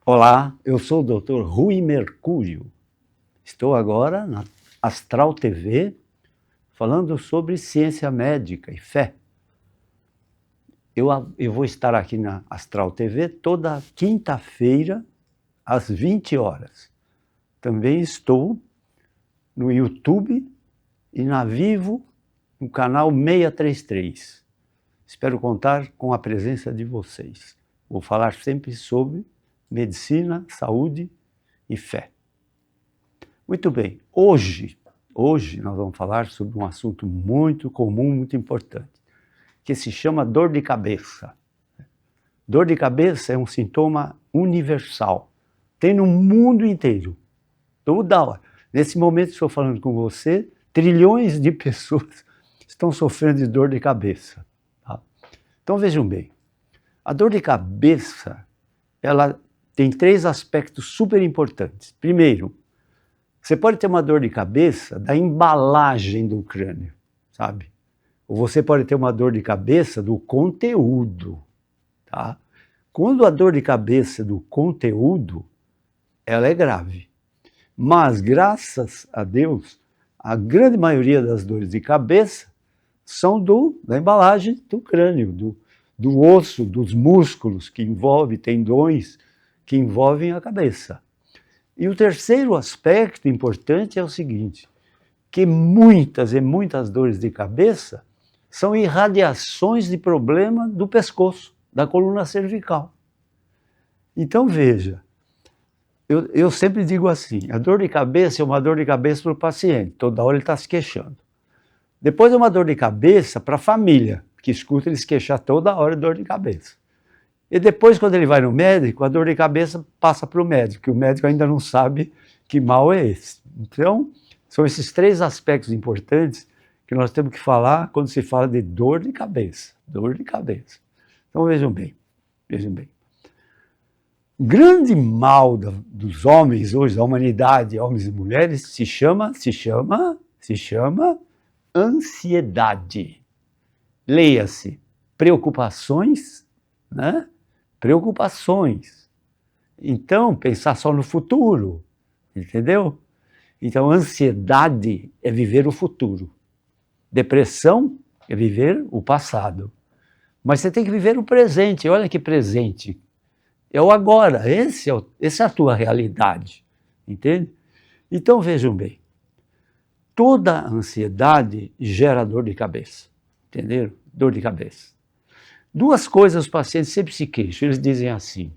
Olá, eu sou o Dr. Rui Mercúrio. Estou agora na Astral TV falando sobre ciência médica e fé. Eu vou estar aqui na Astral TV toda quinta-feira às 20 horas. Também estou no YouTube e na Vivo, no canal 633. Espero contar com a presença de vocês. Vou falar sempre sobre medicina, saúde e fé. Muito bem, hoje nós vamos falar sobre um assunto muito comum, muito importante, que se chama dor de cabeça. Dor de cabeça é um sintoma universal, tem no mundo inteiro, toda hora. Nesse momento estou falando com você, trilhões de pessoas estão sofrendo de dor de cabeça. Tá? Então vejam bem, a dor de cabeça, ela tem três aspectos super importantes. Primeiro, você pode ter uma dor de cabeça da embalagem do crânio, sabe? Ou você pode ter uma dor de cabeça do conteúdo, tá? Quando a dor de cabeça do conteúdo, ela é grave. Mas, graças a Deus, a grande maioria das dores de cabeça são da embalagem do crânio, do osso, dos músculos que envolvem tendões, que envolvem a cabeça. E o terceiro aspecto importante é o seguinte, que muitas e muitas dores de cabeça são irradiações de problema do pescoço, da coluna cervical. Então veja, eu sempre digo assim, a dor de cabeça é uma dor de cabeça para o paciente, toda hora ele está se queixando. Depois é uma dor de cabeça para a família, que escuta ele se queixar toda hora de dor de cabeça. E depois, quando ele vai no médico, a dor de cabeça passa para o médico, e o médico ainda não sabe que mal é esse. Então, são esses três aspectos importantes que nós temos que falar quando se fala de dor de cabeça. Dor de cabeça. Então, vejam bem. O grande mal dos homens hoje, da humanidade, homens e mulheres, se chama ansiedade. Leia-se, preocupações, né? Preocupações. Então, pensar só no futuro, entendeu? Então, ansiedade é viver o futuro. Depressão é viver o passado. Mas você tem que viver o presente. Olha que presente. É o agora. Essa é a tua realidade. Entende? Então, vejam bem. Toda ansiedade gera dor de cabeça. Entenderam? Dor de cabeça. Duas coisas os pacientes sempre se queixam, eles dizem assim,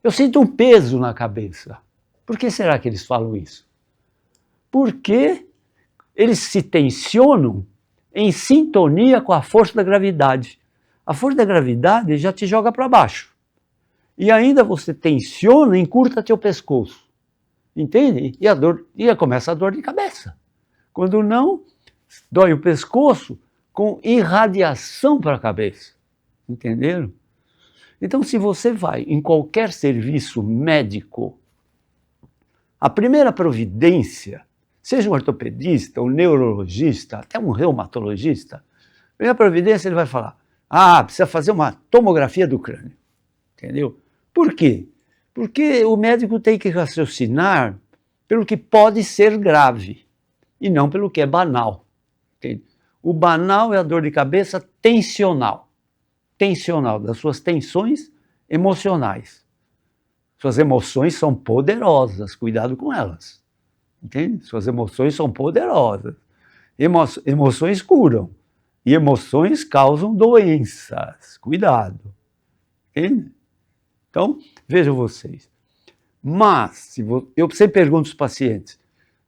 eu sinto um peso na cabeça. Por que será que eles falam isso? Porque eles se tensionam em sintonia com a força da gravidade. A força da gravidade já te joga para baixo. E ainda você tensiona, encurta teu pescoço. Entende? E começa a dor de cabeça. Quando não, dói o pescoço com irradiação para a cabeça. Entenderam? Então, se você vai em qualquer serviço médico, a primeira providência, seja um ortopedista, um neurologista, até um reumatologista, a primeira providência ele vai falar, precisa fazer uma tomografia do crânio. Entendeu? Por quê? Porque o médico tem que raciocinar pelo que pode ser grave e não pelo que é banal. Entende? O banal é a dor de cabeça tensional. Das suas tensões emocionais. Suas emoções são poderosas, cuidado com elas. Entende? Suas emoções são poderosas. Emoções curam. E emoções causam doenças. Cuidado. Entende? Então, vejam vocês. Mas, eu sempre pergunto aos pacientes,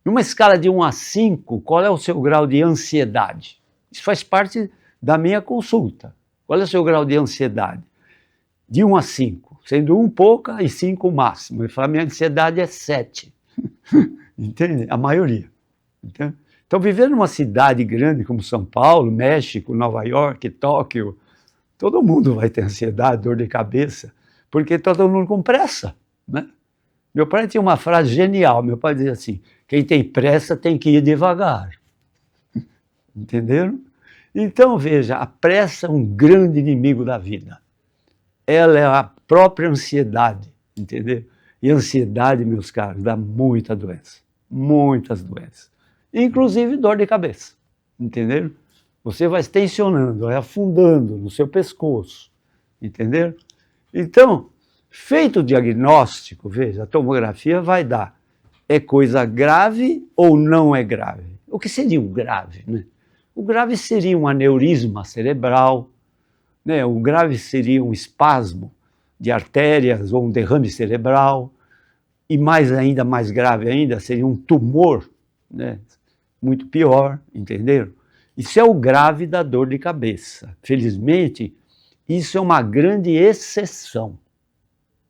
numa escala de 1 a 5, qual é o seu grau de ansiedade? Isso faz parte da minha consulta. Qual é o seu grau de ansiedade? De 1 a 5, sendo 1 pouca e 5 o máximo. Ele fala, minha ansiedade é 7. Entende? A maioria. Entende? Então, viver numa cidade grande como São Paulo, México, Nova York, Tóquio, todo mundo vai ter ansiedade, dor de cabeça, porque está todo mundo com pressa. Né? Meu pai tinha uma frase genial. Meu pai dizia assim, quem tem pressa tem que ir devagar. Entenderam? Então, veja, a pressa é um grande inimigo da vida. Ela é a própria ansiedade. entendeu? E ansiedade, meus caros, dá muita doença, muitas doenças, inclusive dor de cabeça, entendeu? Você vai se tensionando, vai afundando no seu pescoço, entendeu? Então, feito o diagnóstico, veja, a tomografia vai dar, é coisa grave ou não é grave? O que seria o grave, né? O grave seria um aneurisma cerebral, né? O grave seria um espasmo de artérias ou um derrame cerebral, e ainda mais grave ainda seria um tumor, né? Muito pior, entenderam? Isso é o grave da dor de cabeça. Felizmente, isso é uma grande exceção.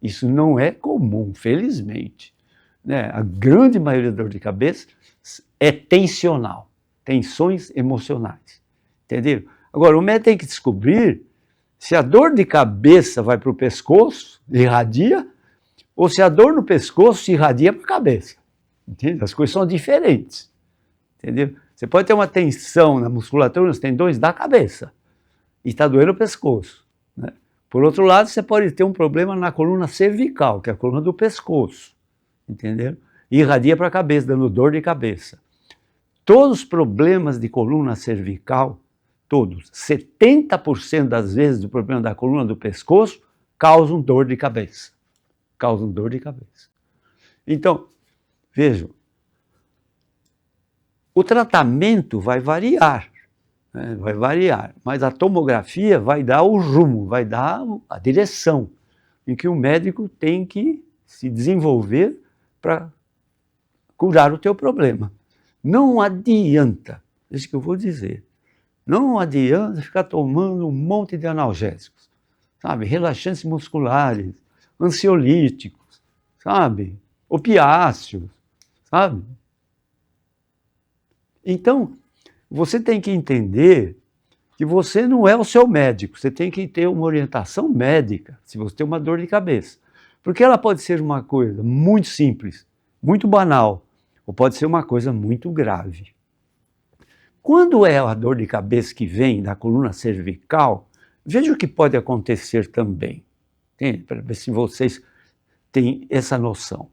Isso não é comum, felizmente, né? A grande maioria da dor de cabeça é tensional, tensões emocionais, entenderam? Agora, o médico tem que descobrir se a dor de cabeça vai para o pescoço, irradia, ou se a dor no pescoço se irradia para a cabeça. Entende? As coisas são diferentes. Entendeu? Você pode ter uma tensão na musculatura, nos tendões da cabeça, e está doendo o pescoço, né? Por outro lado, você pode ter um problema na coluna cervical, que é a coluna do pescoço, entendeu? E irradia para a cabeça, dando dor de cabeça. Todos os problemas de coluna cervical, todos, 70% das vezes do problema da coluna do pescoço, causam dor de cabeça. Causam dor de cabeça. Então, vejam, o tratamento vai variar, né? Vai variar, mas a tomografia vai dar o rumo, vai dar a direção em que o médico tem que se desenvolver para curar o teu problema. Não adianta, é isso que eu vou dizer, não adianta ficar tomando um monte de analgésicos, sabe, relaxantes musculares, ansiolíticos, sabe, opiáceos, sabe? Então, você tem que entender que você não é o seu médico, você tem que ter uma orientação médica se você tem uma dor de cabeça. Porque ela pode ser uma coisa muito simples, muito banal, ou pode ser uma coisa muito grave. Quando é a dor de cabeça que vem da coluna cervical, veja o que pode acontecer também, para ver se vocês têm essa noção.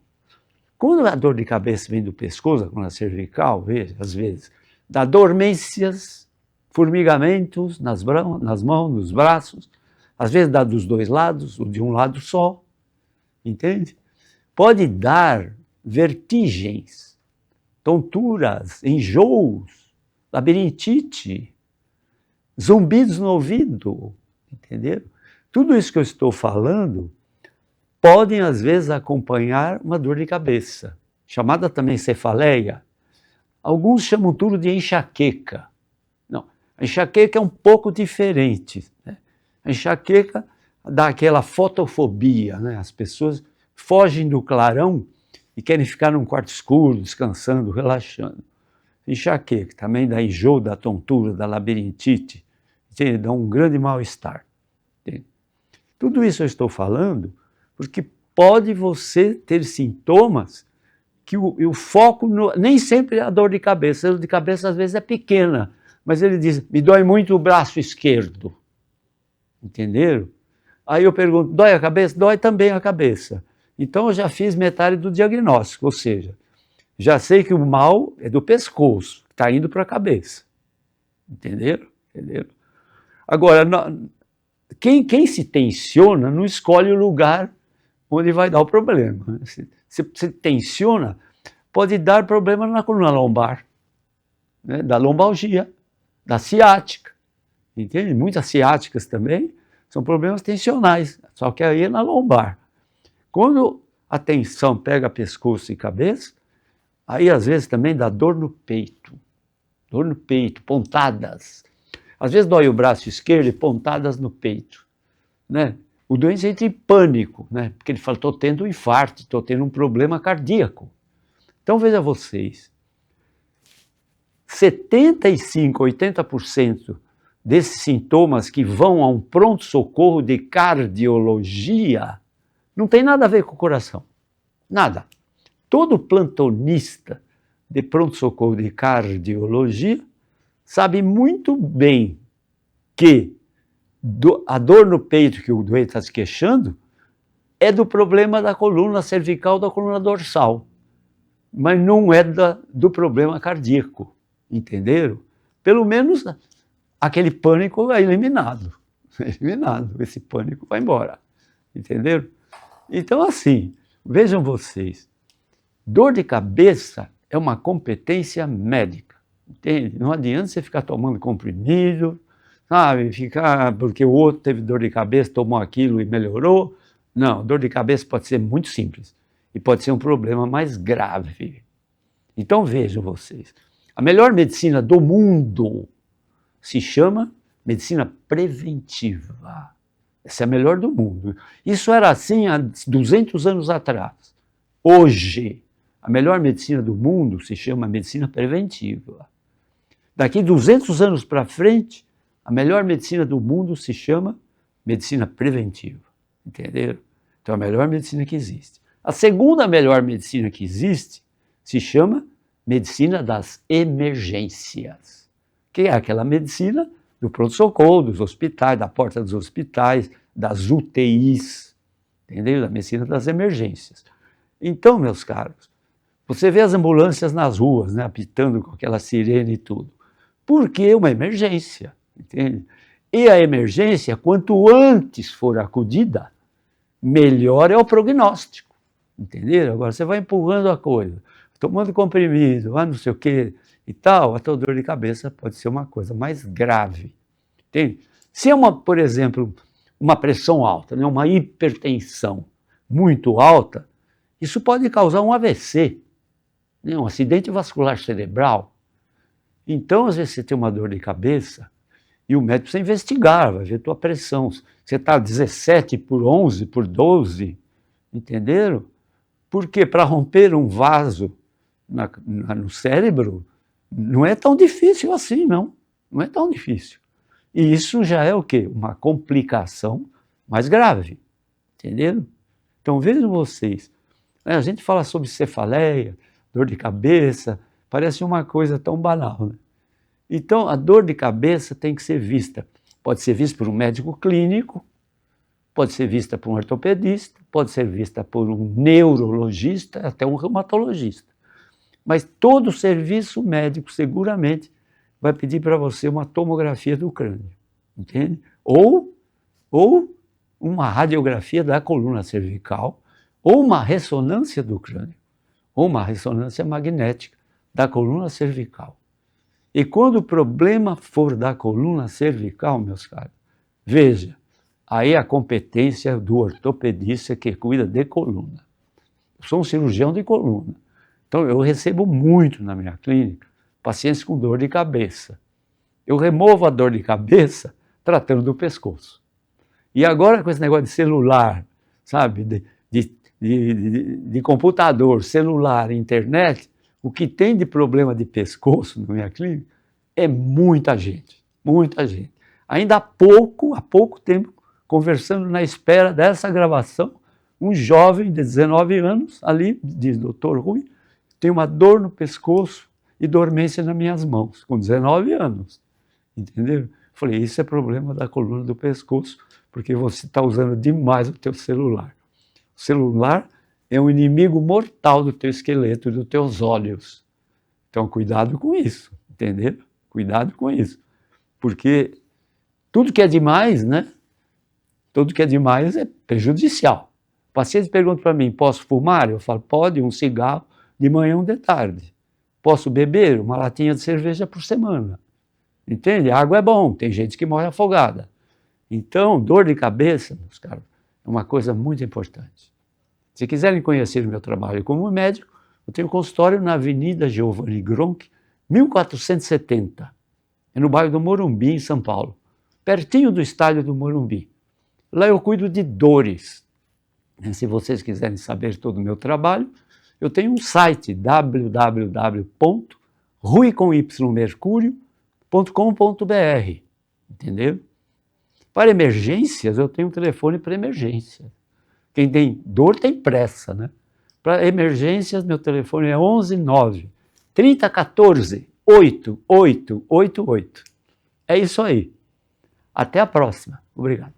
Quando a dor de cabeça vem do pescoço, da coluna cervical, veja, às vezes, dá dormências, formigamentos nas mãos, nos braços, às vezes dá dos dois lados, ou de um lado só, entende? Pode dar vertigens, tonturas, enjoos, labirintite, zumbidos no ouvido, entendeu? Tudo isso que eu estou falando podem, às vezes, acompanhar uma dor de cabeça, chamada também cefaleia. Alguns chamam tudo de enxaqueca. Não, a enxaqueca é um pouco diferente, né? A enxaqueca dá aquela fotofobia, né? As pessoas fogem do clarão e querem ficar num quarto escuro, descansando, relaxando. Enxaqueca também dá enjoo, da tontura, da labirintite, entende? Dá um grande mal-estar. Tudo isso eu estou falando porque pode você ter sintomas que o foco nem sempre é a dor de cabeça. A dor de cabeça às vezes é pequena, mas ele diz, me dói muito o braço esquerdo. Entenderam? Aí eu pergunto, dói a cabeça? Dói também a cabeça. Então eu já fiz metade do diagnóstico, ou seja, já sei que o mal é do pescoço, está indo para a cabeça. Entenderam? Entenderam? Agora, quem se tensiona não escolhe o lugar onde vai dar o problema. Se tensiona, pode dar problema na coluna lombar, né? Da lombalgia, da ciática, entende? Muitas ciáticas também são problemas tensionais, só que aí é na lombar. Quando a tensão pega pescoço e cabeça, aí às vezes também dá dor no peito, pontadas. Às vezes dói o braço esquerdo e pontadas no peito, né? O doente entra em pânico, né? Porque ele fala, estou tendo um infarto, estou tendo um problema cardíaco. Então veja vocês, 75%, 80% desses sintomas que vão a um pronto-socorro de cardiologia não tem nada a ver com o coração, nada. Todo plantonista de pronto-socorro de cardiologia sabe muito bem que a dor no peito que o doente está se queixando é do problema da coluna cervical, da coluna dorsal, mas não é do problema cardíaco, entenderam? Pelo menos aquele pânico é eliminado, esse pânico vai embora, entenderam? Então assim, vejam vocês, dor de cabeça é uma competência médica, entende? Não adianta você ficar tomando comprimido, sabe, ficar porque o outro teve dor de cabeça, tomou aquilo e melhorou. Não, dor de cabeça pode ser muito simples e pode ser um problema mais grave. Então vejam vocês, a melhor medicina do mundo se chama medicina preventiva. Essa é a melhor do mundo. Isso era assim há 200 anos atrás. Hoje, a melhor medicina do mundo se chama medicina preventiva. Daqui 200 anos para frente, a melhor medicina do mundo se chama medicina preventiva. Entenderam? Então, a melhor medicina que existe. A segunda melhor medicina que existe se chama medicina das emergências, que é aquela medicina do pronto-socorro, dos hospitais, da porta dos hospitais, das UTIs, entendeu? Da medicina das emergências. Então, meus caros, você vê as ambulâncias nas ruas, né, apitando com aquela sirene e tudo, porque é uma emergência, entende? E a emergência, quanto antes for acudida, melhor é o prognóstico, entenderam? Agora você vai empurrando a coisa, tomando comprimido, não sei o que e tal, a tua dor de cabeça pode ser uma coisa mais grave, entende? Se é por exemplo, uma pressão alta, né, uma hipertensão muito alta, isso pode causar um AVC, né, um acidente vascular cerebral. Então, às vezes você tem uma dor de cabeça e o médico precisa investigar, vai ver a tua pressão. Você está 17 por 11, por 12, entenderam? Porque para romper um vaso no cérebro não é tão difícil assim, não. Não é tão difícil. E isso já é o quê? Uma complicação mais grave, entenderam? Então vejam vocês, a gente fala sobre cefaleia, dor de cabeça, parece uma coisa tão banal, né? Então a dor de cabeça tem que ser vista, pode ser vista por um médico clínico, pode ser vista por um ortopedista, pode ser vista por um neurologista, até um reumatologista. Mas todo serviço médico seguramente vai pedir para você uma tomografia do crânio, entende? Ou uma radiografia da coluna cervical, ou uma ressonância do crânio, ou uma ressonância magnética da coluna cervical. E quando o problema for da coluna cervical, meus caros, veja, aí a competência do ortopedista que cuida de coluna. Eu sou um cirurgião de coluna, então eu recebo muito na minha clínica pacientes com dor de cabeça. Eu removo a dor de cabeça tratando do pescoço. E agora com esse negócio de celular, sabe, de computador, celular, internet, o que tem de problema de pescoço na minha clínica é muita gente, muita gente. Ainda há pouco tempo, conversando na espera dessa gravação, um jovem de 19 anos, ali, diz Dr. Rui, tem uma dor no pescoço e dormência nas minhas mãos, com 19 anos, entendeu? Falei, isso é problema da coluna do pescoço, porque você está usando demais o teu celular. O celular é um inimigo mortal do teu esqueleto, dos teus olhos. Então, cuidado com isso, entendeu? Cuidado com isso. Porque tudo que é demais, né? Tudo que é demais é prejudicial. O paciente pergunta para mim, posso fumar? Eu falo, pode, um cigarro de manhã e um de tarde. Posso beber uma latinha de cerveja por semana. Entende? A água é bom, tem gente que morre afogada. Então, dor de cabeça, meus caros, é uma coisa muito importante. Se quiserem conhecer o meu trabalho como médico, eu tenho consultório na Avenida Giovanni Gronchi, 1470. É no bairro do Morumbi, em São Paulo. Pertinho do estádio do Morumbi. Lá eu cuido de dores. Se vocês quiserem saber todo o meu trabalho, eu tenho um site, www.ruicomymercurio.com.br. Entendeu? Para emergências, eu tenho um telefone para emergência. Quem tem dor tem pressa, né? Para emergências, meu telefone é 119 3014 8888. É isso aí. Até a próxima. Obrigado.